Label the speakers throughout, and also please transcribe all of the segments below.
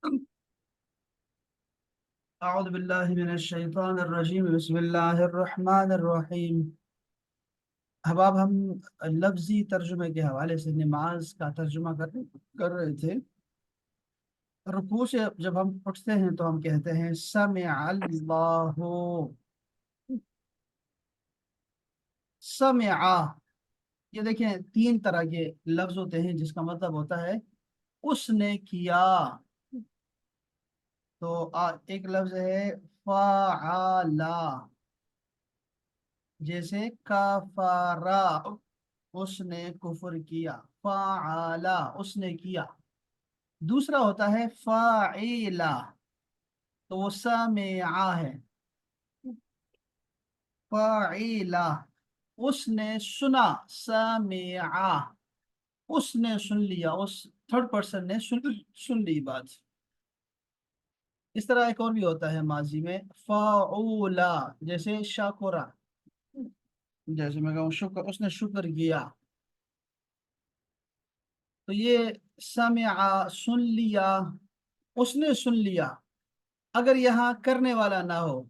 Speaker 1: اعوذ باللہ من الشیطان الرجیم، بسم اللہ الرحمن الرحیم۔ اب ہم لفظی ترجمے کے حوالے سے نماز کا ترجمہ کر رہے تھے۔ رکوع سے جب ہم اٹھتے ہیں تو ہم کہتے ہیں سمع اللہ، سمع۔ یہ دیکھیں تین طرح کے لفظ ہوتے ہیں جس کا مطلب ہوتا ہے اس نے کیا۔ تو ایک لفظ ہے فعلا، جیسے کفارا، اس نے کفر کیا، فعلا اس نے کیا۔ دوسرا ہوتا ہے فاعلا، تو وہ سمعا ہے، فاعلا اس نے سنا، سمعا اس نے سن لیا، اس تھرڈ پرسن نے سن لی بات۔ اس طرح ایک اور بھی ہوتا ہے ماضی میں فعولا، جیسے شاکرا، جیسے میں کہوں شکر، اس نے شکر کیا۔ تو یہ سمع سن لیا، اس نے سن لیا۔ اگر یہاں کرنے والا نہ ہو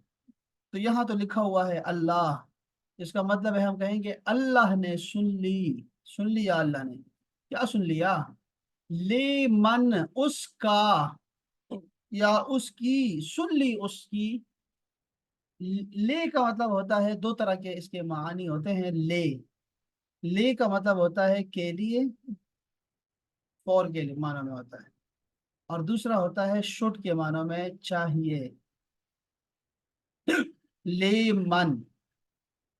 Speaker 1: تو یہاں تو لکھا ہوا ہے اللہ، اس کا مطلب ہے ہم کہیں گے اللہ نے سن لی، سن لیا اللہ نے۔ کیا سن لیا؟ لی من اس کا، یا اس کی، سن لی اس کی۔ لے کا مطلب ہوتا ہے دو طرح کے، اس کے معانی ہوتے ہیں۔ لے کا مطلب ہوتا ہے کے لیے، فور کے لیے معنی میں ہوتا ہے، اور دوسرا ہوتا ہے شوٹ کے معنی میں چاہیے۔ لے من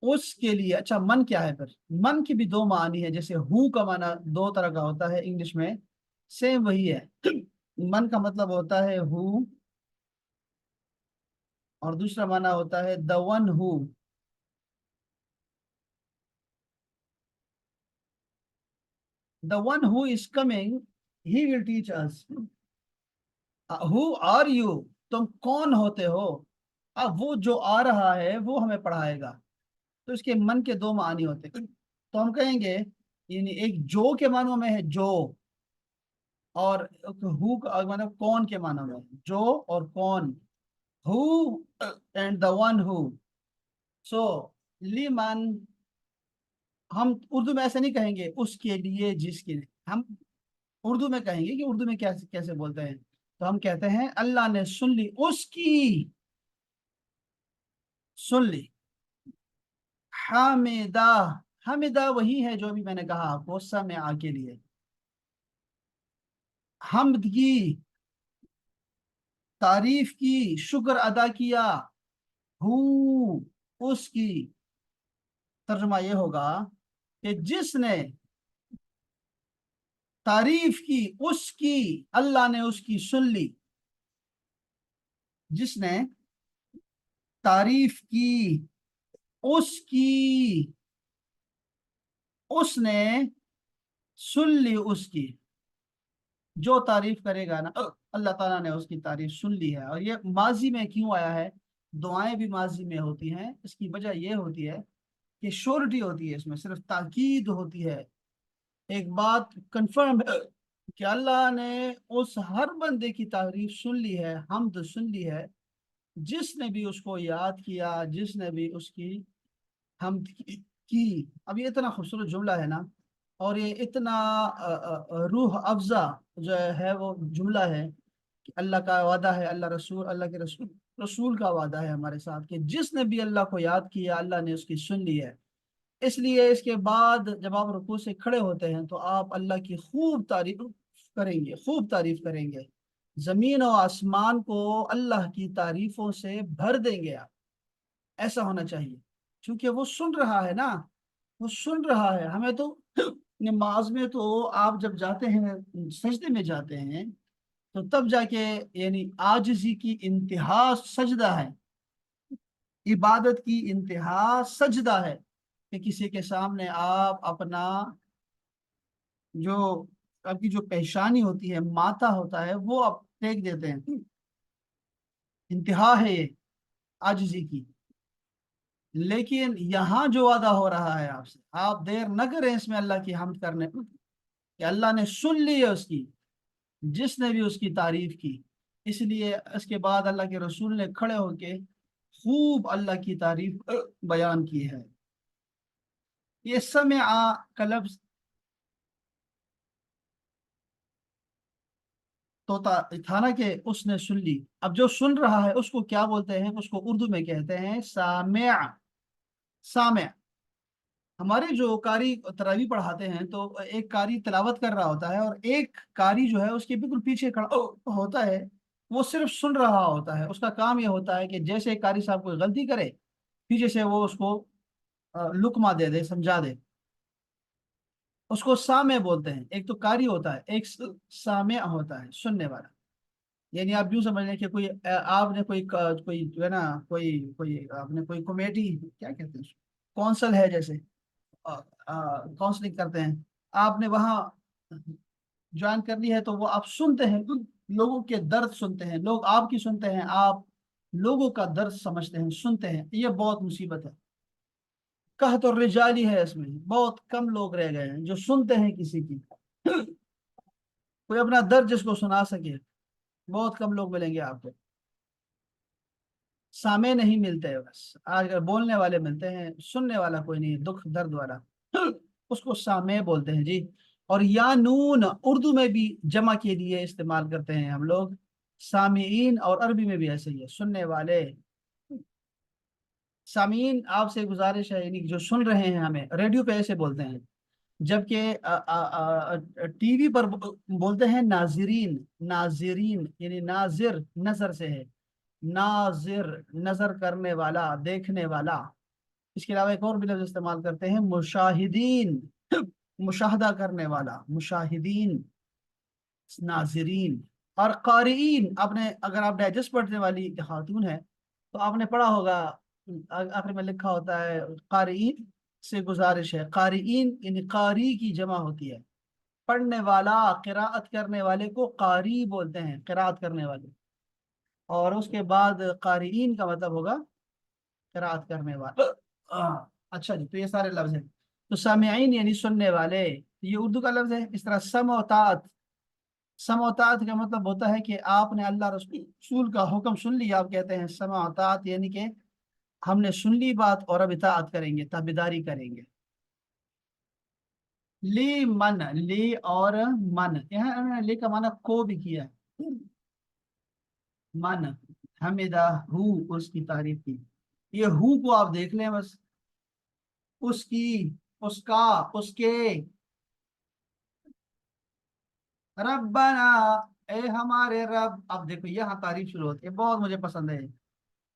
Speaker 1: اس کے لیے۔ اچھا من کیا ہے؟ پھر من کی بھی دو معنی ہے، جیسے ہو کا معنی دو طرح کا ہوتا ہے انگلش میں، سیم وہی ہے۔ من کا مطلب ہوتا ہے ہو، اور دوسرا معنی ہوتا ہے the one who۔ the one who is coming he will teach us۔ who are you، تم کون ہوتے ہو؟ اب وہ جو آ رہا ہے وہ ہمیں پڑھائے گا۔ تو اس کے من کے دو معنی ہوتے ہیں۔ تو ہم کہیں گے یعنی ایک جو کے معنوں میں ہے جو، اور ہو کا مطلب کون کے معنوں میں، جو اور کون، who and the one who. So layman, ہم اردو میں ایسے نہیں کہیں گے اس کے لیے، جس کے لیے۔ ہم اردو میں کہیں گے کہ اردو میں کیسے بولتے ہیں، تو ہم کہتے ہیں اللہ نے سن لی اس کی، سن لی۔ حامدہ، حامدہ وہی ہے جو ابھی میں نے کہا آپ کو سمع کے لیے۔ حمد کی، تعریف کی، شکر ادا کیا۔ ہو اس کی، ترجمہ یہ ہوگا کہ جس نے تعریف کی اس کی، اللہ نے اس کی سن لی۔ جس نے تعریف کی اس کی، اس نے سن لی اس کی۔ جو تعریف کرے گا نا، اللہ تعالیٰ نے اس کی تعریف سن لی ہے۔ اور یہ ماضی میں کیوں آیا ہے؟ دعائیں بھی ماضی میں ہوتی ہیں، اس کی وجہ یہ ہوتی ہے کہ شورٹی ہوتی ہے، اس میں صرف تاکید ہوتی ہے، ایک بات کنفرم کہ اللہ نے اس ہر بندے کی تعریف سن لی ہے، حمد سن لی ہے، جس نے بھی اس کو یاد کیا، جس نے بھی اس کی حمد کی۔ اب یہ اتنا خوبصورت جملہ ہے نا، اور یہ اتنا روح افزا جو ہے وہ جملہ ہے کہ اللہ کا وعدہ ہے، اللہ کے رسول کا وعدہ ہے ہمارے ساتھ کہ جس نے بھی اللہ کو یاد کیا اللہ نے اس کی سن لی ہے۔ اس لیے اس کے بعد جب آپ رکوع سے کھڑے ہوتے ہیں تو آپ اللہ کی خوب تعریف کریں گے، خوب تعریف کریں گے، زمین و آسمان کو اللہ کی تعریفوں سے بھر دیں گے آپ۔ ایسا ہونا چاہیے، کیونکہ وہ سن رہا ہے نا، وہ سن رہا ہے ہمیں۔ تو نماز میں تو آپ جب جاتے ہیں، سجدے میں جاتے ہیں، تو تب جا کے یعنی عاجزی کی انتہا سجدہ ہے، عبادت کی انتہا سجدہ ہے، کہ کسی کے سامنے آپ اپنا جو آپ کی جو پیشانی ہوتی ہے، ماتھا ہوتا ہے، وہ آپ ٹیک دیتے ہیں۔ انتہا ہے یہ عاجزی کی۔ لیکن یہاں جو وعدہ ہو رہا ہے آپ سے، آپ دیر نہ کریں اس میں اللہ کی حمد کرنے، کہ اللہ نے سن لی ہے اس کی، جس نے بھی اس کی تعریف کی۔ इसलिए इसके बाद अल्लाह के रसूल ने खड़े होके खूब अल्लाह की तारीफ बयान की है। ये समिआ का लफ्ज तो था ना कि उसने सुन ली। अब जो सुन रहा है उसको क्या बोलते हैं, उसको उर्दू में कहते हैं सामिआ। सामिआ। हमारे जो कारी तरावी पढ़ाते हैं तो एक कारी तिलावत कर रहा होता है और एक कारी जो है उसके बिल्कुल पीछे खड़ा होता है। वो सिर्फ सुन रहा होता है। उसका काम ये होता है कि जैसे कारी साहब कोई गलती करे, पीछे से वो उसको लुकमा दे दे, समझा दे। उसको सामे बोलते हैं। एक तो कारी होता है, एक सामे होता है, सुनने वाला। यानी आप यूं समझ लें कि कोई आपने कोई जो है ना, कोई कोई आपने कोई कमेटी, क्या कहते हैं, कौंसल है जैसे, काउंसलिंग करते हैं, आपने वहाँ ज्वाइन कर ली है, तो वो आप सुनते हैं, लोगों के दर्द सुनते हैं, लोग आपकी सुनते हैं, आप लोगों का दर्द समझते हैं, सुनते हैं। ये बहुत मुसीबत है। कह तो रिजाली है, इसमें बहुत कम लोग रह गए हैं जो सुनते हैं किसी की, कोई अपना दर्द जिसको सुना सके। बहुत कम लोग मिलेंगे आपको। सामे नहीं मिलते हैं, बस आजकल बोलने वाले मिलते हैं, सुनने वाला कोई नहीं है, दुख दर्द वाला। उसको सामे बोलते हैं जी। और या नून उर्दू में भी जमा के लिए इस्तेमाल करते हैं हम लोग, सामीन। और अरबी में भी ऐसे ही है, सुनने वाले। सामीन आपसे गुजारिश है, यानी कि जो सुन रहे हैं हमें, रेडियो पे ऐसे बोलते हैं। जबकि टीवी पर बोलते हैं नाजिरीन। नाजिरीन यानी नाजिर नजर से है, नाजिर नजर करने वाला, देखने वाला। इसके अलावा एक और भी लफ्ज इस्तेमाल करते हैं, मुशाहिदीन, मुशाहदा करने वाला, मुशाहिदीन, नाजिरीन। और कारीन, आपने अगर आप डाइजेस्ट पढ़ने वाली खातून है तो आपने पढ़ा होगा, आखिर में लिखा होता है कारीन से गुजारिश है। कारीन यानी कारी की जमा होती है, पढ़ने वाला, किराअत करने वाले को कारी बोलते हैं, किराअत करने वाले। और उसके बाद कारीन का मतलब होगा किराअत करने वाला। अच्छा जी, तो ये सारे लफ्ज हैं। तो सामिईन यानी सुनने वाले, ये उर्दू का लफ्ज है। इस तरह समओतात, समओतात का मतलब होता है कि आपने अल्लाह रसूल का हुक्म सुन लिया, आप कहते हैं समओतात, यानी कि हमने सुन ली बात और अब इताअत करेंगे, ताबेदारी करेंगे। ली मन, ली और मन, यहाँ उन्होंने ली का माना को भी किया है। मन, हमिदा हु, उसकी तारीफ की। ये हु को आप देख लें बस, उसकी, उसका, उसके। रब्बना, ए हमारे रब। अब देखो यहाँ तारीफ शुरू होती है, बहुत मुझे पसंद है।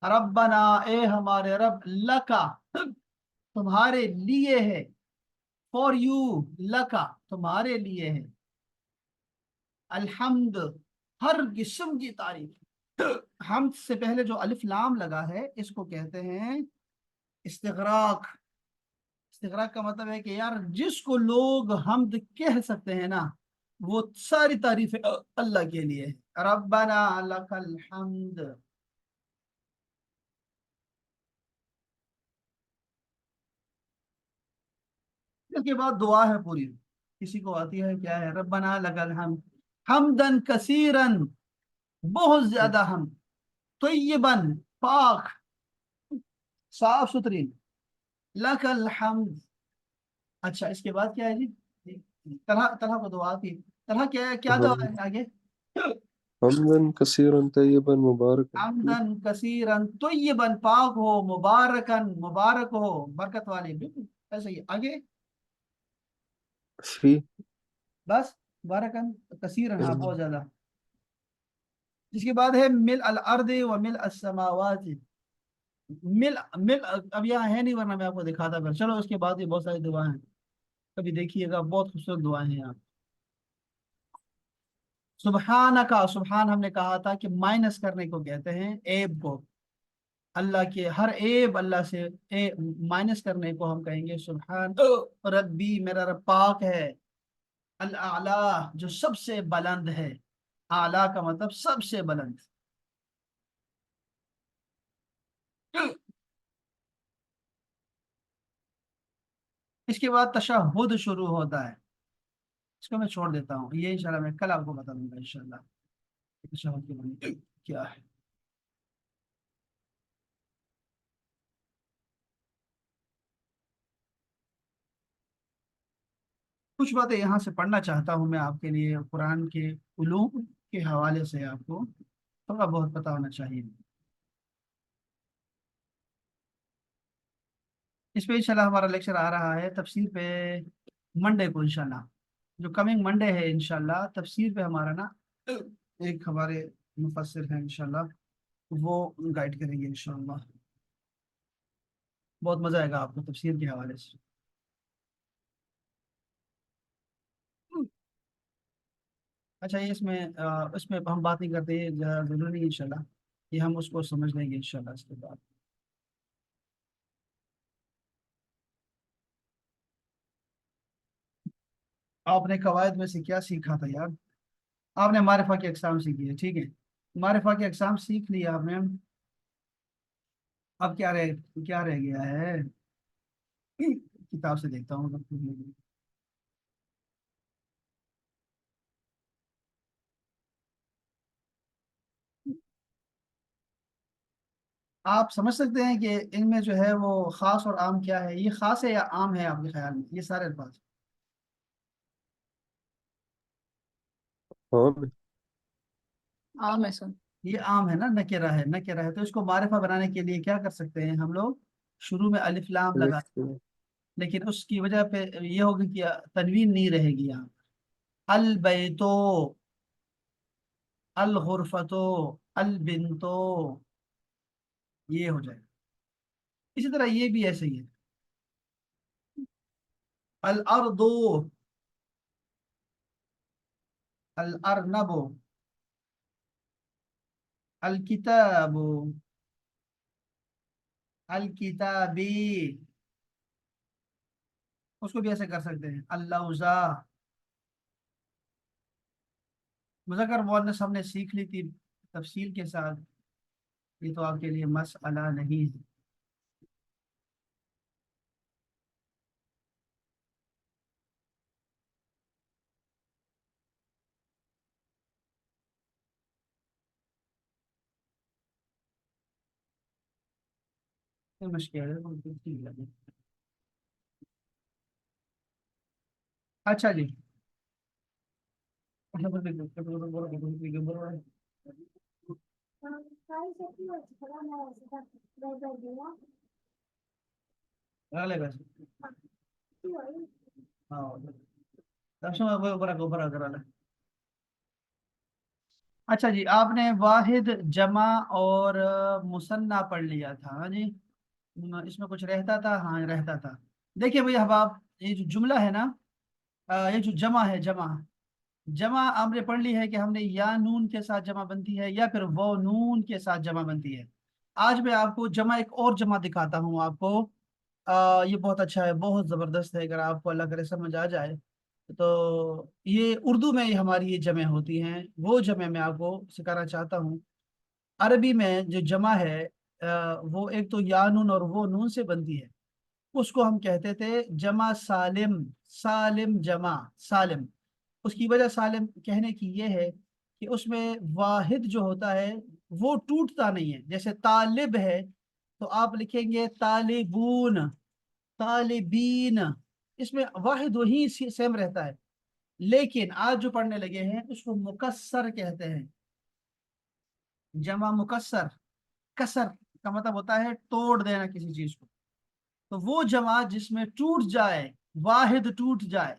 Speaker 1: रब्बना, ए हमारे रब, लका, तुम्हारे लिए है। फॉर यू, लका, तुम्हारे लिए है। अल्हम्द, हर किस्म की तारीफ। हम से पहले जो अलिफ लाम लगा है इसको कहते हैं इस्तिगराक। इस्तिगराक का मतलब है कि यार जिसको लोग हमद कह सकते हैं ना, वो सारी तारीफ अल्लाह के लिए है। रब्बना लकल हम्द। इसके बाद दुआ है पूरी, किसी को आती है, क्या है, रब्बना लकल हम्द, हमदन कसीरन, बहुत ज्यादा हम, तय्यबन, पाक, साफ सुथरी, लकल हम्द। अच्छा, इसके बाद क्या है जी, तरह तरह को दुआ थी। तरह क्या है, क्या दुआ
Speaker 2: हाँ,
Speaker 1: है आगे।
Speaker 2: हमदन कसीरन तय्यबन मुबारकन फी।
Speaker 1: आमदन कसीरन तय्यबन, पाक हो, मुबारकन, मुबारक हो, बरकत वाले, बिल्कुल ऐसे ही आगे।
Speaker 2: फी।
Speaker 1: बस, मुबारकन कसीरन, हाँ बहुत ज्यादा। जिसके बाद है मिल अल अर्द व मिल अस्समावात। मिल मिल अब यहाँ है नहीं, वरना मैं आपको दिखाता, फिर चलो उसके बाद ये बहुत सारी दुआएं हैं, कभी देखिएगा, बहुत खूबसूरत दुआएं हैं यहाँ। सुबहान का, सुबहान हमने कहा था कि माइनस करने को कहते हैं, ऐब को, अल्लाह के हर ऐब अल्लाह से माइनस करने को हम कहेंगे सुबहान। रब्बी, मेरा रब पाक है। अल आला, जो सबसे बुलंद है। आला का मतलब सबसे बुलंद। इसके बाद तशहुद शुरू होता है। इसको मैं छोड़ देता हूँ, ये इंशाल्लाह मैं कल आपको बता दूंगा इंशाल्लाह। तशहहुद के मानी क्या है? कुछ बातें यहाँ से पढ़ना चाहता हूँ मैं आपके लिए, कुरान के उलूम के हवाले से आपको थोड़ा बहुत पता होना चाहिए। इस पे इंशाल्लाह हमारा लेक्चर आ रहा है तफसीर पे मंडे को इंशाल्लाह। जो कमिंग मंडे है इंशाल्लाह तफसीर पे हमारा ना एक हमारे मुफस्सिर हैं इंशाल्लाह, वो गाइड करेंगे इंशाल्लाह। बहुत मजा आएगा आपको तफसीर के हवाले से। अच्छा, ये इसमें हम बात नहीं करते, ये जरूरी नहीं इंशाल्लाह, ये हम उसको समझ लेंगे इंशाल्लाह इसके बाद। आपने कवायद में से क्या सीखा था यार? आपने मारिफा की अकसाम सीखी है, ठीक है। मारिफा की अकसाम सीख लिया आपने। अब क्या रह गया है? किताब से देखता हूँ। आप समझ सकते हैं कि इनमें जो है वो खास और आम क्या है? ये खास है या आम है आपके ख्याल में ये सारे अल्फाज?
Speaker 2: हाँ मैं
Speaker 3: आम है सर।
Speaker 1: ये आम है ना, नकेरा है, नकेरा है, तो इसको मारिफा बनाने के लिए क्या कर सकते हैं हम लोग? शुरू में अलिफ लाम लगा,
Speaker 2: अलिफ
Speaker 1: लेकिन उसकी वजह पे ये होगी कि तनवीन नहीं रहेगी यहाँ। अल बैतो, अल गुरफतो, अल बिनतो, ये हो जाएगा। इसी तरह ये भी ऐसे ही है। अल अर्दो, अल अरनबो, अल किताबो, अल किताबी, उसको भी ऐसे कर सकते हैं। अल्लाउजा, मुज़क्कर मुअन्नस हमने सीख ली थी तफसील के साथ, ये तो आपके लिए मसअला नहीं है। ये मुश्किल है, बिल्कुल ठीक लगे। अच्छा जी। अगले बस। हाँ, दर्शन ऊपर ऊपर अगर। अच्छा जी, आपने वाहिद, जमा और मुसन्ना पढ़ लिया था, हाँ जी। इसमें कुछ रहता था, हाँ रहता था। देखिए भैया, अब आप ये जो जुमला है ना, ये जो जमा है, जमा, जमा आपने पढ़ ली है कि हमने या नून के साथ जमा बनती है या फिर वो नून के साथ जमा बनती है। आज मैं आपको जमा, एक और जमा दिखाता हूँ आपको। ये बहुत अच्छा है, बहुत जबरदस्त है, अगर आपको अल्लाह करे समझ आ जाए तो। ये उर्दू में हमारी ये जमे होती हैं, वो जमे मैं आपको सिखाना चाहता हूँ। अरबी में जो जमा है वो एक तो या नून और वो नून से बनती है। उसको हम कहते थे जमा सालिम, सालिम जमा, सालिम। उसकी वजह सालिम कहने की ये है कि उसमें वाहिद जो होता है वो टूटता नहीं है। जैसे तालिब है तो आप लिखेंगे तालिबून, तालिबीन, इसमें वाहिद वही सेम रहता है। लेकिन आज जो पढ़ने लगे हैं उसको मुकस्सर कहते हैं, जमा मुकस्सर। कसर का मतलब होता है तोड़ देना किसी चीज को। तो वो जमा जिसमें टूट जाए, वाहिद टूट जाए,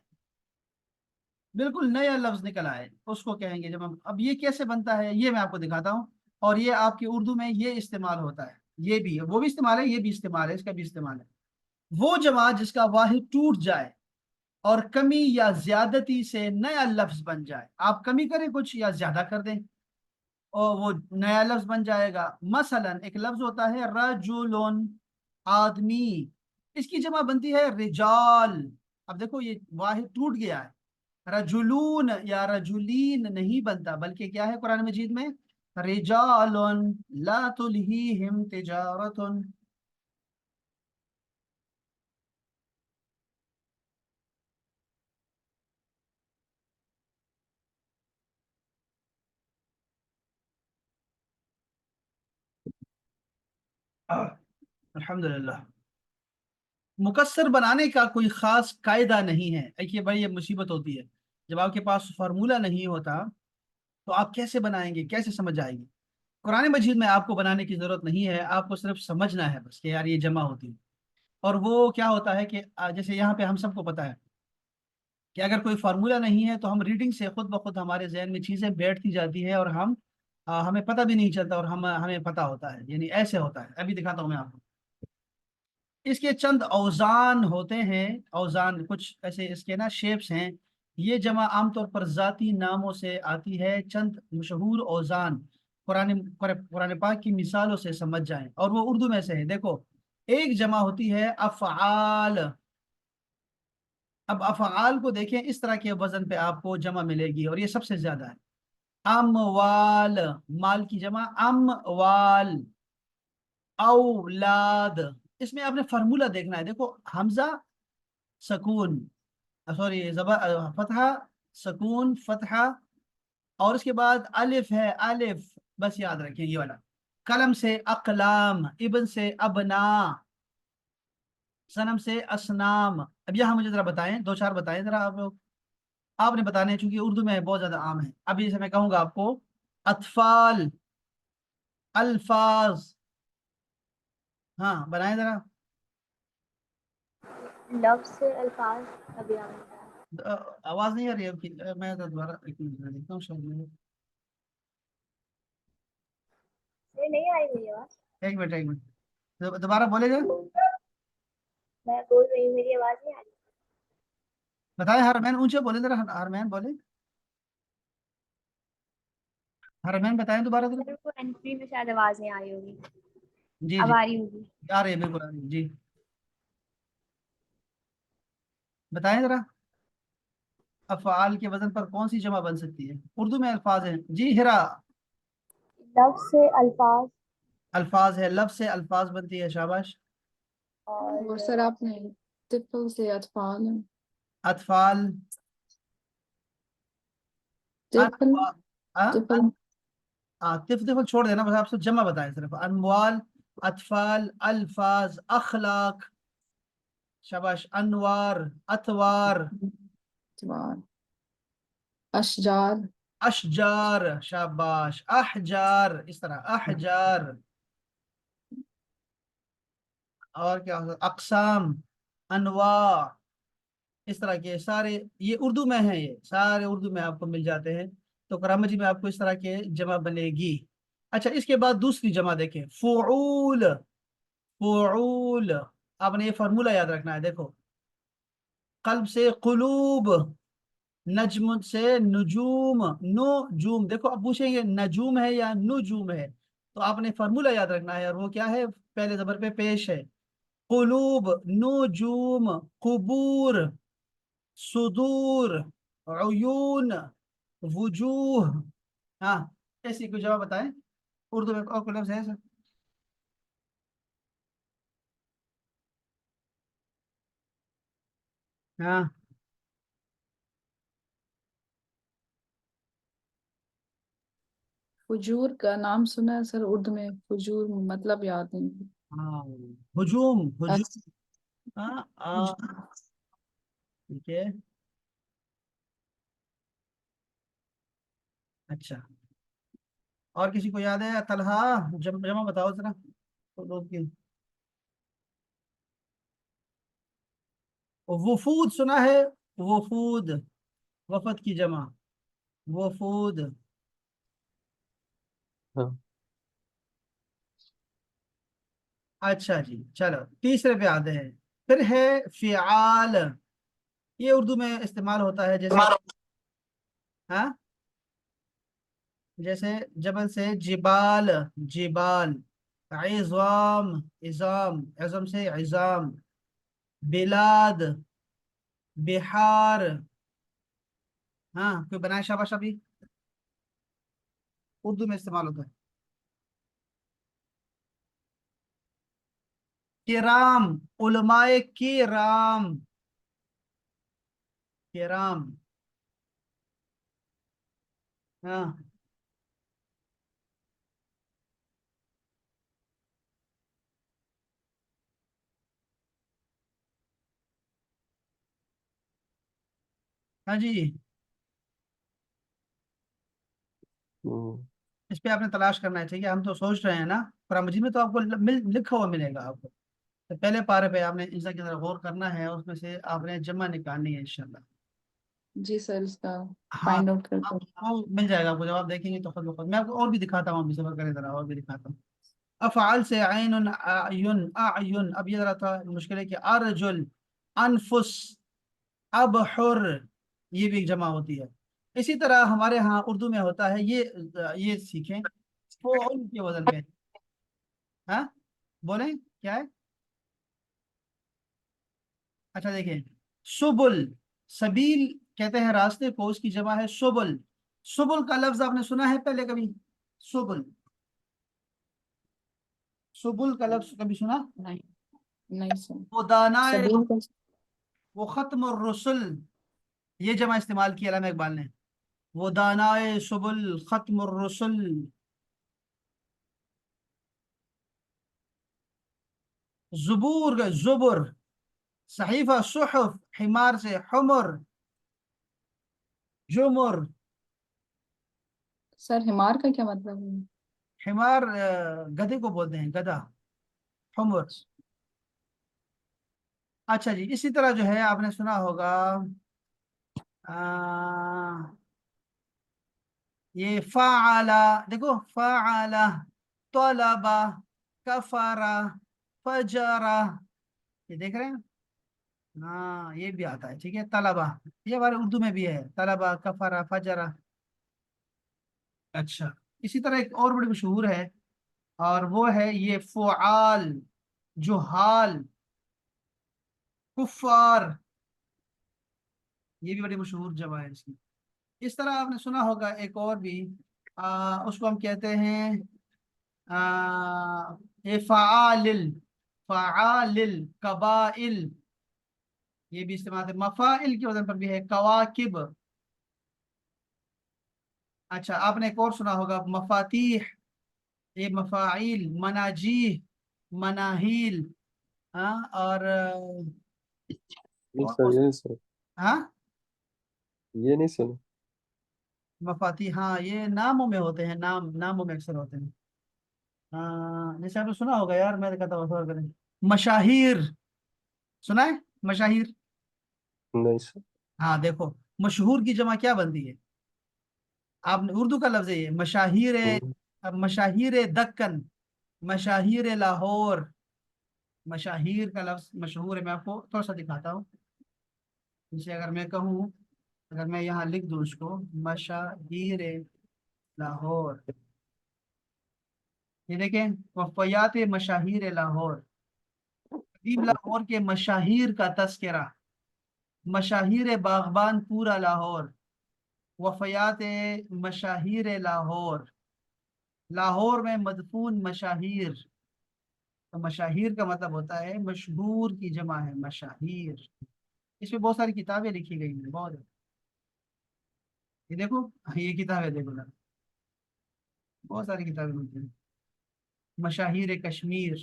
Speaker 1: बिल्कुल नया लफ्ज निकल आए, उसको कहेंगे जमा। अब ये कैसे बनता है ये मैं आपको दिखाता हूँ। और ये आपकी उर्दू में ये इस्तेमाल होता है, ये भी, वो भी इस्तेमाल है, ये भी इस्तेमाल है, इसका भी इस्तेमाल है। वो जमा जिसका वाहिद टूट जाए और कमी या ज्यादती से नया लफ्ज बन जाए। आप कमी करें कुछ या ज्यादा कर दें और वो नया लफ्ज बन जाएगा। मसलन एक लफ्ज होता है रजुलन, आदमी, इसकी जमा बनती है रिजाल। अब देखो ये वाहिद टूट गया है, रजुलून या रजुलीन नहीं बनता, बल्कि क्या है कुरान मजीद में? रिजालुन ला तुल्हीहिम तिजारतुन। अल्हम्दुलिल्लाह। मुकस्सर बनाने का कोई खास कायदा नहीं है। देखिए भाई, ये मुसीबत होती है जब आपके पास फार्मूला नहीं होता, तो आप कैसे बनाएंगे, कैसे समझ आएंगे। कुरान मजीद में आपको बनाने की जरूरत नहीं है, आपको सिर्फ समझना है बस कि यार ये जमा होती है। और वो क्या होता है कि जैसे यहाँ पे हम सबको पता है कि अगर कोई फार्मूला नहीं है तो हम रीडिंग से खुद ब खुद हमारे जहन में चीज़ें बैठती जाती है, और हमें पता भी नहीं चलता, और हमें पता होता है, यानी ऐसे होता है। अभी दिखाता हूँ मैं आपको। इसके चंद औजान होते हैं, औजान कुछ ऐसे इसके ना शेप्स हैं। ये जमा आमतौर पर ज़ाती नामों से आती है। चंद मशहूर औजान कुरान पाक की मिसालों से समझ जाएं, और वो उर्दू में से है। देखो, एक जमा होती है अफ़आल। अब अफ़आल को देखें, इस तरह के वजन पे आपको जमा मिलेगी, और ये सबसे ज्यादा है। अमवाल, माल की जमा अमवाल। औलाद, इसमें आपने फार्मूला देखना है। देखो, हमजा सकून, सॉरी जबर फतहा, सकून फतहा, और उसके बाद अलिफ है, अलिफ। बस याद रखें ये वाला। कलम से अकलाम, इब्न से अबना, सनम से असनाम। अब यहाँ मुझे जरा बताएं, दो चार बताएं जरा आप लोग। आपने बताने हैं, चूंकि उर्दू में बहुत ज्यादा आम है। अभी जैसे मैं कहूंगा आपको, अतफाल, अल्फाज। हाँ बनाए जरा।
Speaker 4: लफ्ज से अल्फाज अभी आपने बताया।
Speaker 1: आवाज नहीं आ रही है आपकी। मैं तो दोबारा एक मिनट में देखता हूँ शायद
Speaker 4: ये नहीं आई मेरी आवाज।
Speaker 1: एक मिनट, एक मिनट। दोबारा बोलेगा।
Speaker 4: मैं बोल रही हूँ, मेरी आवाज नहीं आ रही।
Speaker 1: बताए हरमैन, ऊंचे बोले जरा, हरमैन बोले। हरमैन बताएं दोबारा जरा।
Speaker 4: मेरे को एंट्री में शायद आवाज नहीं आ रही होगी।
Speaker 1: जी
Speaker 4: अब
Speaker 1: जी,
Speaker 4: आ रही होगी।
Speaker 1: आ रही है, बिल्कुल आ रही है जी। बताएं जरा, अफ़आल के वजन पर कौन सी जमा बन सकती है। उर्दू में अल्फाज हैं जी, हिरा।
Speaker 4: लफ्ज से अल्फाज
Speaker 1: अल्फाज है, लफ्ज से अल्फाज बनती है, शाबाश।
Speaker 3: वो
Speaker 4: और
Speaker 3: सर आपने तिफल से अतफाल है।
Speaker 1: अतफाल,
Speaker 3: तिफल,
Speaker 1: अनवा,
Speaker 3: तिफल।
Speaker 1: तिफ तिफल छोड़ देना, बस आपसे जमा बताएं सिर्फ। अनवाल, अतफाल, अल्फाज, अखलाक, शाबाश। अनवार, अतवार,
Speaker 3: अतवार, अशजार,
Speaker 1: अशजार, शाबाश। अहजार, इस तरह अहजार। और क्या होगा, अकसाम, अनवा। इस तरह के सारे, ये उर्दू में है, ये सारे उर्दू में आपको मिल जाते हैं। तो करामजी में आपको इस तरह के जमा बनेगी। अच्छा, इसके बाद दूसरी जमा देखें, फुऊल। फुऊल, आपने ये फार्मूला याद रखना है। देखो, कल्ब से कुलूब, नजम से नुजूम, नुजूम। देखो, अब पूछेंगे नजूम है या नुजूम है, तो आपने फार्मूला याद रखना है, और वो क्या है, पहले जबर पे पेश है। कुलूब, नुजूम, कुबूर, सुदूर, उयून, वजूह। हाँ, ऐसी कोई जवाब बताएं उर्दू में, और कोई लफ्ज है ऐसा। हाँ,
Speaker 3: फजूर का नाम सुना है सर उर्दू में, फजूर मतलब याद नहीं।
Speaker 1: हाँ, हुजूम,
Speaker 3: अस,
Speaker 1: हुजूम। हाँ, ठीक है। अच्छा, और किसी को याद है तलहा, जमा बताओ जरा, तो लोग की। वफूद सुना है, वफूद, वफद की जमा, वफूद।
Speaker 2: हाँ।
Speaker 1: अच्छा जी, चलो तीसरे पे आते हैं। फिर है फिआल। ये उर्दू में इस्तेमाल होता है, जैसे, हाँ, जैसे जबल से जिबाल, जिबाल। इज़ाम, इज़ाम, इज़म से इज़ाम। बिलाद, बिहार। हाँ, कोई बनाए शाबाश अभी। उर्दू में इस्तेमाल होता है। किराम, उलमाए किराम, किराम। हाँ, ہاں جی،
Speaker 2: ہوں،
Speaker 1: اس پہ آپ نے تلاش کرنا ہے، ٹھیک ہے؟ ہم تو سوچ رہے ہیں نا، قرآن مجید میں تو آپ کو لکھا ہوا ملے گا آپ کو، تو پہلے پارے پہ آپ نے ان کی طرح غور کرنا ہے، اس میں سے آپ نے جمع نکالنی ہے انشاءاللہ۔
Speaker 3: جی سر اس کا
Speaker 1: ہاں،
Speaker 3: فائنڈ آؤٹ کرتے ہیں۔
Speaker 1: وہ مل جائے گا آپ کو، جب آپ دیکھیں گے تو خود بخود میں آپ کو اور بھی دکھاتا ہوں، ابھی صبر کریں ذرا، اور بھی دکھاتا ہوں۔ افعال سے عین اعین اعین، اب یہ ذرا تھا مشکل ہے کہ ارجل، انفس، ابحر، یہ بھی ایک جمع ہوتی ہے۔ اسی طرح ہمارے ہاں اردو میں ہوتا ہے یہ سیکھیں، فعل کے وزن پہ۔ ہاں بولیں کیا ہے؟ اچھا دیکھیں، سبل، سبیل کہتے ہیں راستے کو، اس کی جمع ہے سبل۔ سبل کا لفظ آپ نے سنا ہے پہلے کبھی؟ سبل، سبل کا لفظ کبھی سنا؟
Speaker 3: نہیں نہیں سر،
Speaker 1: وہ دانائے،
Speaker 3: سبیل کا
Speaker 1: وہ ختم الرسل، یہ جمع استعمال کیا علامہ اقبال نے، وہ دانائے سبل ختم الرسل۔ زبور کا زبر، صحیفہ صحف، حمار سے حمر، جمر۔
Speaker 3: سر حمار کا کیا مطلب ہے؟
Speaker 1: حمار گدھے کو بولتے ہیں، گدھا، حمر۔ اچھا جی، اسی طرح جو ہے آپ نے سنا ہوگا یہ فعل، دیکھو فعل، طلب، کفر، فجر، یہ دیکھ رہے ہیں؟ ہاں یہ بھی آتا ہے، ٹھیک ہے، طلبہ، یہ ہمارے اردو میں بھی ہے، طلبہ، کفر، فجر۔ اچھا، اسی طرح ایک اور بڑی مشہور ہے، اور وہ ہے یہ فعال، جہال، کفار، یہ بھی بڑی مشہور جگہ ہے اس کی۔ اس طرح آپ نے سنا ہوگا ایک اور بھی، اس کو ہم کہتے ہیں یہ فعال، فعال، قبائل، یہ بھی استعمال ہے، مفائل کے وزن پر بھی ہے، کواکب۔ اچھا، آپ نے ایک اور سنا ہوگا مفاتیح، یہ مفاعیل، مناجیح، مناہیل، ہاں، اور
Speaker 2: یہ سر، یہ نہیں سر،
Speaker 1: ہاں
Speaker 2: یہ نہیں سر۔
Speaker 1: مفاتیح، ہاں یہ ناموں میں ہوتے ہیں، ناموں میں اکثر ہوتے ہیں۔ جیسے آپ نے سنا ہوگا یار، میں کہتا ہوں مشاہیر، سنا ہے مشاہیر؟
Speaker 2: نہیں سر۔
Speaker 1: ہاں دیکھو، مشہور کی جمع کیا بنتی ہے؟ آپ نے اردو کا لفظ ہے یہ، مشاہیر،
Speaker 2: ہوں،
Speaker 1: مشاہیر دکن، مشاہیر لاہور۔ مشاہیر کا لفظ مشہور ہے، میں آپ کو تھوڑا سا دکھاتا ہوں، جسے اگر میں کہوں، اگر میں یہاں لکھ دوں اس کو، مشاہیر لاہور، یہ دیکھیں، وفیات مشاہیر لاہور، قدیم لاہور کے مشاہیر کا تذکرہ، مشاہیر باغبان پورا لاہور، وفیات مشاہیر لاہور، لاہور میں مدفون مشاہیر۔ تو مشاہیر کا مطلب ہوتا ہے مشہور کی جمع ہے مشاہیر۔ اس میں بہت ساری کتابیں لکھی گئی ہیں، بہت، یہ دیکھو، یہ کتابیں دیکھو نا، بہت ساری کتابیں ملتی ہیں۔ مشاہیر کشمیر،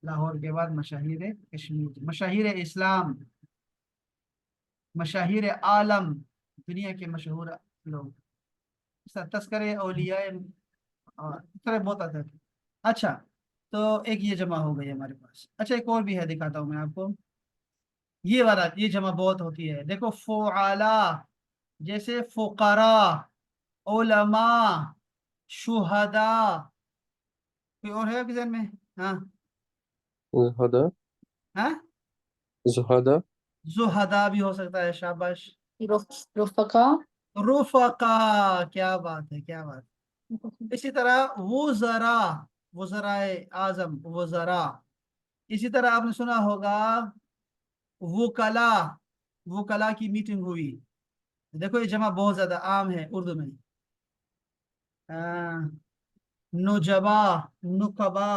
Speaker 1: لاہور کے بعد مشاہیر کشمیر، مشاہیر اسلام، مشاہیر عالم، دنیا کے مشہور لوگ، اس طرح تذکرے اولیاء، اس طرح بہت آتا ہے۔ اچھا، تو ایک یہ جمع ہو گئی ہمارے پاس۔ اچھا، ایک اور بھی ہے، دکھاتا ہوں میں آپ کو، یہ والا، یہ جمع بہت ہوتی ہے، دیکھو فعلا، جیسے فقراء، علماء، شہداء، کوئی اور ہے ذہن میں؟ ہاں
Speaker 2: زہدہ،
Speaker 1: ہاں،
Speaker 2: زہدہ،
Speaker 1: زہداء بھی ہو سکتا ہے، شاباش۔
Speaker 3: رفقا،
Speaker 1: رفقا، کیا بات ہے، کیا بات ہے۔ اسی طرح وزراء، وزراء اعظم، وزراء۔ اسی طرح آپ نے سنا ہوگا وکلا، وکلا کی میٹنگ ہوئی، دیکھو یہ جمع بہت زیادہ عام ہے اردو میں۔ نجبا، نقبا،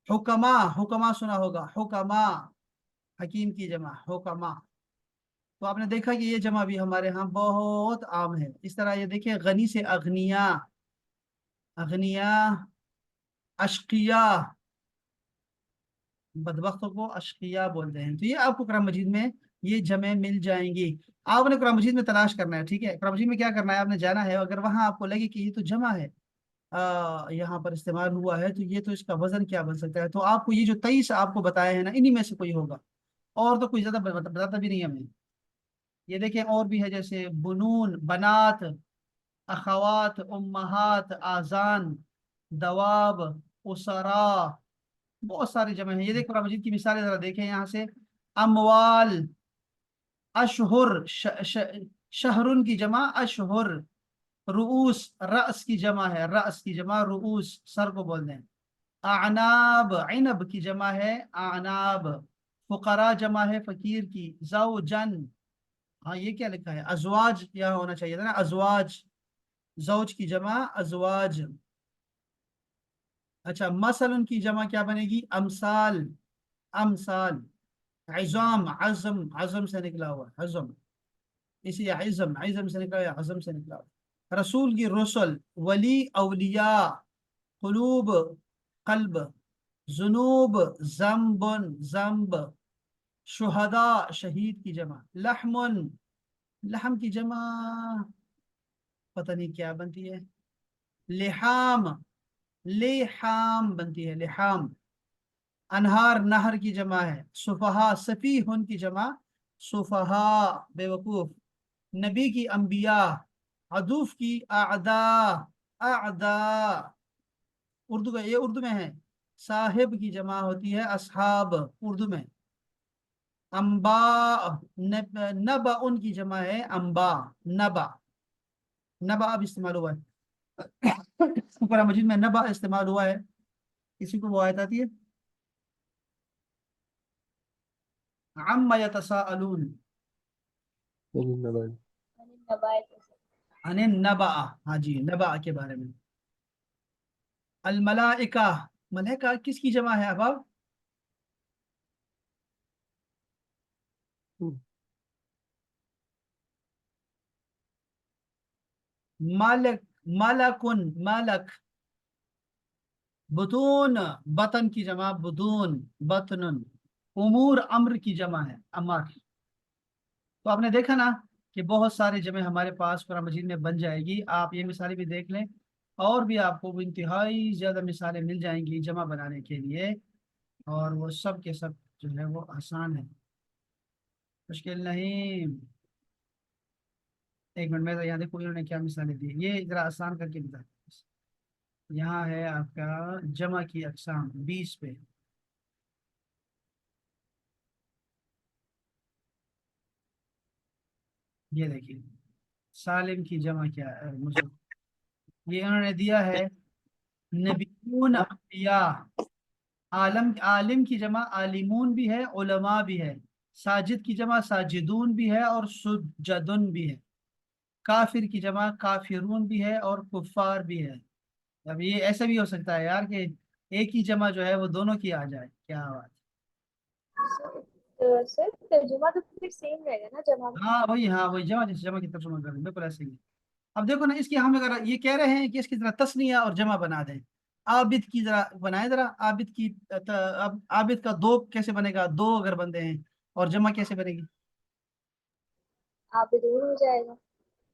Speaker 1: حکما، حکما سنا ہوگا، حکما، حکیم کی جمع حکما۔ تو آپ نے دیکھا کہ یہ جمع بھی ہمارے ہاں بہت عام ہے۔ اس طرح یہ دیکھیں، غنی سے اغنیا، اغنیا، اشقیا، बदबख्तों को अशकिया बोलते हैं। तो ये आपको कुरान मजीद में ये जमे मिल जाएंगी। आपने कुरान मजीद में तलाश करना है, ठीक है। कुरान मजीद में क्या करना है, आपने जाना है, अगर वहां आपको लगे कि ये तो जमा है, यहाँ पर इस्तेमाल हुआ है, तो ये तो इसका वजन क्या बन सकता है, तो आपको ये जो 23 आपको बताए हैं ना, इन्हीं में से कोई होगा। और तो कोई ज्यादा बताता भी नहीं हमें। ये देखें और भी है, जैसे बुनून, बनात, अखवात, उम्महात, आजान, दवाब, उसरा, बहुत सारे जमे हैं। ये देखो कुरान मजीद की मिसालें जरा देखें यहाँ से। अमवाल, अशहुर, शहरुन की जमा अशहुर, रूस, रअस की जमा है, रअस की जमा रूस, सर को बोलते हैं। आनाब, इनब की जमा है आनाब। फुकरा जमा है फकीर की, जौजन। हाँ ये क्या लिखा है, अजवाज यहाँ होना चाहिए था ना, अजवाज। जौज की जमा अजवाज। अच्छा, मसलन की जमा क्या बनेगी, अमसाल, अमसाल। इज़ाम, अज़म, अज़म से निकला हुआ है, अज़म। इसी इज़म, इज़म से निकला है, अज़म से निकला हुआ है। रसूल की रसुल, वली औलिया, कुलूब, कल्ब, जुनूब, जम्बन, जम्ब, शुहदा, शहीद की जमा, लहमुन, लहम की जमा पता नहीं क्या बनती है, लिहाम, लिहाम बनती है, लिहाम। अनहार, नहर की जमा है, सुफहा, सफीहुन की जमा सुफहा, बेवकूफ। नबी की अंबिया, अदूफ की आदा, आदा। उर्दू का ये उर्दू में है। साहिब की जमा होती है असहाब, उर्दू में। अम्बा, नबा उनकी जमा है अम्बा, नबा, नबा अब इस्तेमाल हुआ है। कुरान मजीद में नबा इस्तेमाल हुआ है। किसी को वो आयत आती है, अम्मा यतसाअलून,
Speaker 2: नबाई।
Speaker 4: मैंने नबायत ऐसे।
Speaker 1: अने नबा, हाँ जी, नबा के बारे में। अल मलाइका, मलाइका किसकी जमा है अब? मालक, मालकुन, मालक। बुतून, बतन की जमा बुतून, बतनुन। उमूर, अम्र की जमा है अमर। तो आपने देखा ना कि बहुत सारे जमे हमारे पास कुरान मजीद में बन जाएगी। आप ये मिसालें भी देख लें, और भी आपको इंतहाई ज्यादा मिसालें मिल जाएंगी जमा बनाने के लिए। और वो सब के सब जो है वो आसान है, मुश्किल नहीं। एक मिनट में यहाँ देखो इन्होंने क्या मिसालें दी, ये जरा आसान करके बता। यहाँ है आपका जमा की अकसाम 20 पे। ये देखिए, सालिम की जमा क्या है, मुझे ये इन्होंने दिया है, नबीयून, अंबिया। आलम, आलिम की जमा आलिमून भी है, उलमा भी है। साजिद की जमा साजिदून भी है, और सुजदुन भी है। काफिर की जमा काफिरून भी है, और कुफार भी है। अब ये ऐसा भी हो सकता है यार कि एक ही जमा जो है वो दोनों की आ जाए, क्या बात।
Speaker 4: तो सर तर्जुमा तो फिर सेम रहेगा ना जमा में।
Speaker 1: हाँ वही, हाँ वही, जमा जैसे जमा की तर्जुमा कर रहे हैं, बिल्कुल ऐसे ही है। अब देखो ना, इसकी हम अगर ये कह रहे हैं कि इसकी तरह तस्निया और जमा बना दें, आबिद की जरा बनाए जरा, आबिद की अब आबिद का दो कैसे बनेगा, दो अगर बंदे हैं, और जमा कैसे बनेगी,
Speaker 4: आप भी दूर हो जाएगा।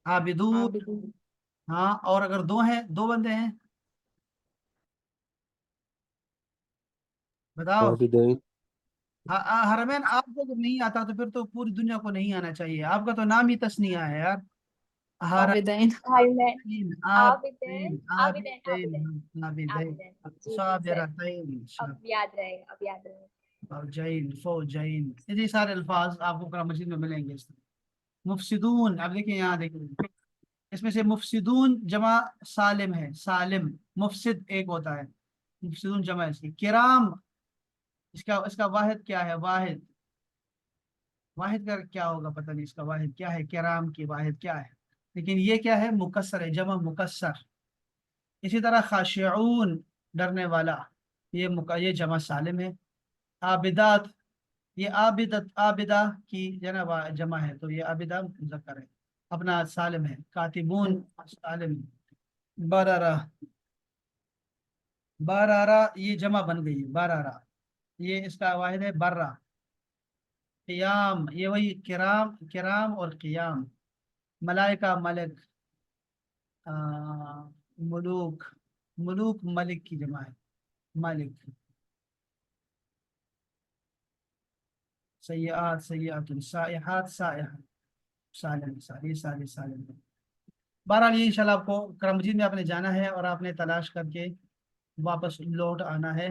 Speaker 1: आबिदून।
Speaker 3: आबिदीन।
Speaker 1: हाँ, और अगर दो हैं, दो बंदे हैं, बताओ।
Speaker 2: आबिदैन।
Speaker 1: हरमैन, आपको तो नहीं आता तो फिर तो पूरी दुनिया को नहीं आना चाहिए, आपका तो नाम ही तस्निया है यार।
Speaker 3: आबिदैन।
Speaker 4: भाई मैं
Speaker 1: हरमैन,
Speaker 4: आबिदैन,
Speaker 1: आबिदैन,
Speaker 4: आबिदैन,
Speaker 1: आबिदैन,
Speaker 4: आबिदैन,
Speaker 1: आबिदैन,
Speaker 4: आबिदैन। जी जी सर।
Speaker 1: साबिरतैन,
Speaker 4: अब याद रहेगा, अब याद रहेगा।
Speaker 1: फौजैन, फौजैन, ये सारे अल्फाज आपको कुरान मजीद में मिलेंगे इस तरह। मुफसिदून, अब देखिए यहाँ देखिए, इसमें से मुफसिदून जमा सालिम है, सालिम। मुफसिद एक होता है, मुफसिदून जमा है इसकी। किराम, इसका इसका वाहिद क्या है, वाहिद, वाहिद का क्या होगा पता नहीं, इसका वाहिद क्या है, किराम की वाहिद क्या है। लेकिन ये क्या है, मुकस्सर है, जमा मुकस्सर। इसी तरह खाशिऊन, डरने वाला, ये जमा सालिम है। आबिदात, ये आबिदत, आबिदा की जमा है, तो ये आबिदा मुज़क्कर है, अपना सालिम है। कातिबून सालिम। बरारा, बारारा ये जमा बन गई है, बारारा। یہ اس کا واحد ہے برا. قیام یہ وہی کرام کرام اور قیام. ملائکہ ملک. ملوک ملوک ملک کی جمع ہے ملک. سیئات سیئات. سائحات سائحات. سالم سالی سالی سالم. بہرحال یہ انشاءاللہ آپ کو قرآن مجید میں آپ نے جانا ہے اور آپ نے تلاش کر کے واپس لوٹ آنا ہے.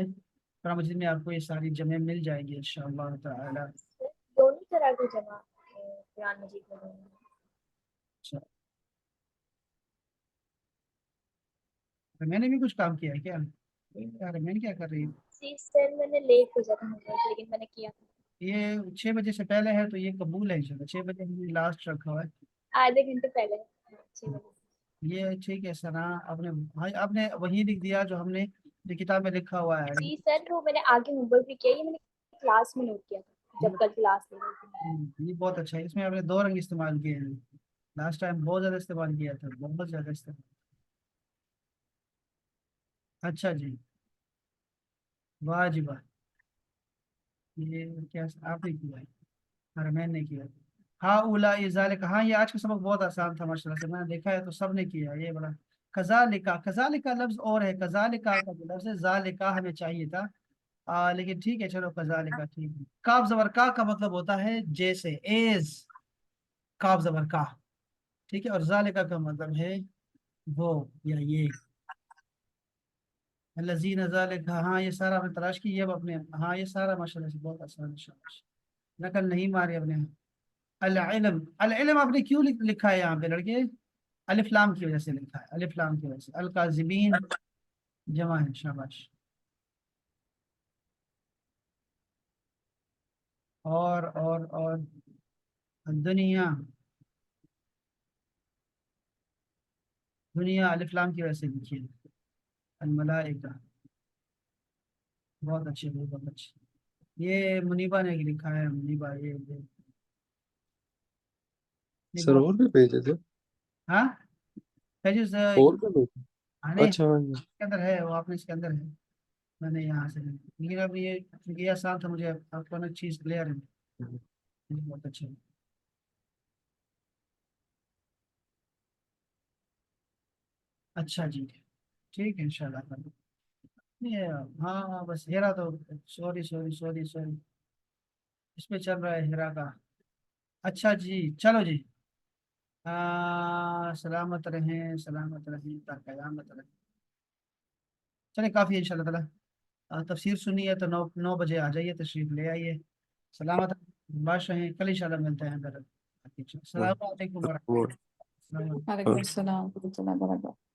Speaker 1: قرآن مجید میں آپ کو یہ ساری جمع مل جائے گی انشاءاللہ تعالی.
Speaker 4: دونوں طرح کی جمع قرآن مجید میں دونوں ہیں۔
Speaker 1: اچھا میں نے بھی کچھ کام کیا ہے کیا یار؟ میں نے کیا کر رہی ہوں؟
Speaker 4: جی سر میں نے لیٹ بھیجا تھا مجھے لیکن میں نے کیا تھا
Speaker 1: یہ 6 بجے سے پہلے ہے تو یہ قبول ہے انشاءاللہ. 6 بجے ہم نے لاسٹ رکھا ہوا ہے.
Speaker 4: آدھے گھنٹے پہلے 6 بجے
Speaker 1: یہ ٹھیک ہے سنا آپ نے بھائی آپ نے وہی لکھ دیا جو ہم نے جو کتاب میں لکھا ہوا ہے.
Speaker 4: جی سر وہ میں نے آگے ہوم ورک بھی کیا یہ میں نے کلاس میں نوٹ کیا تھا جب کل کلاس لے رہی تھی
Speaker 1: یہ بہت اچھا ہے. اس میں آپ نے 2 رنگ استعمال کیے ہیں. لاسٹ ٹائم بہت زیادہ استعمال کیا تھا بہت زیادہ استعمال. اچھا جی واجب. یہ کیا آپ نے کیا ہے حرمین نے کیا. ہاں اولا یہ ذالک. ہاں یہ آج کا سبق بہت آسان تھا ماشاءاللہ سے. میں نے دیکھا ہے تو سب نے کیا. یہ بڑا کذالکا. کذالکا لفظ اور ہے. کذالکا کا جو لفظ ہے ذالکا ہمیں چاہیے تھا لیکن ٹھیک ہے چلو کذالکا ٹھیک ہے. کاف زبر کا مطلب ہوتا ہے جیسے ایز. کاف زبر کا ٹھیک ہے. اور ذالکا کا مطلب ہے وہ یا یہ. الذین ذالک. ہاں یہ سارا ہم نے تلاش کی. یہ اب اپنے ہاں یہ سارا ماشاءاللہ سے بہت آسان ہے. نقل نہیں ماری اپنے. العلم. العلم آپ نے کیوں لکھا ہے یہاں پہ لڑکے؟ الف لام کی وجہ سے لکھا ہے. الف لام کی وجہ سے. الکاذبین جمع ہے. شاباش. اور دنیا. دنیا الف لام کی وجہ سے لکھی ہے. الملائکہ. بہت اچھے بہت اچھے. یہ منیبا نے لکھا ہے. منیبا یہ
Speaker 2: سر اور بھی بھیجے تھے
Speaker 1: ہاں پیجز
Speaker 2: اور بھی بھیجے.
Speaker 1: آنے
Speaker 2: اچھا ہاں جی.
Speaker 1: کے اندر ہے. وہ آپ نے اس کے اندر ہے. میں نے یہاں سے لیکن اب یہ آسان تھا مجھے. آپ کو چیز کلیئر ہے. بہت اچھا. اچھا جی ٹھیک ہے انشاءاللہ. یہ ہاں بس ہیرا تو سوری سوری سوری سوری اس پہ چل رہا ہے ہیرا کا. اچھا جی چلو جی سلامت رہیں سلامت رہیں تا قیامت رہیں. چلے کافی ہے انشاءاللہ تعالیٰ. تفسیر سنی ہے تو 9 بجے آ جائیے تشریف لے آئیے. سلامت باش رہیں. کل انشاءاللہ ملتے ہیں. السلام علیکم ورحمۃ
Speaker 2: وہ
Speaker 1: اللہ.
Speaker 3: وعلیکم السلام ورحمۃ اللہ وبرکاتہ.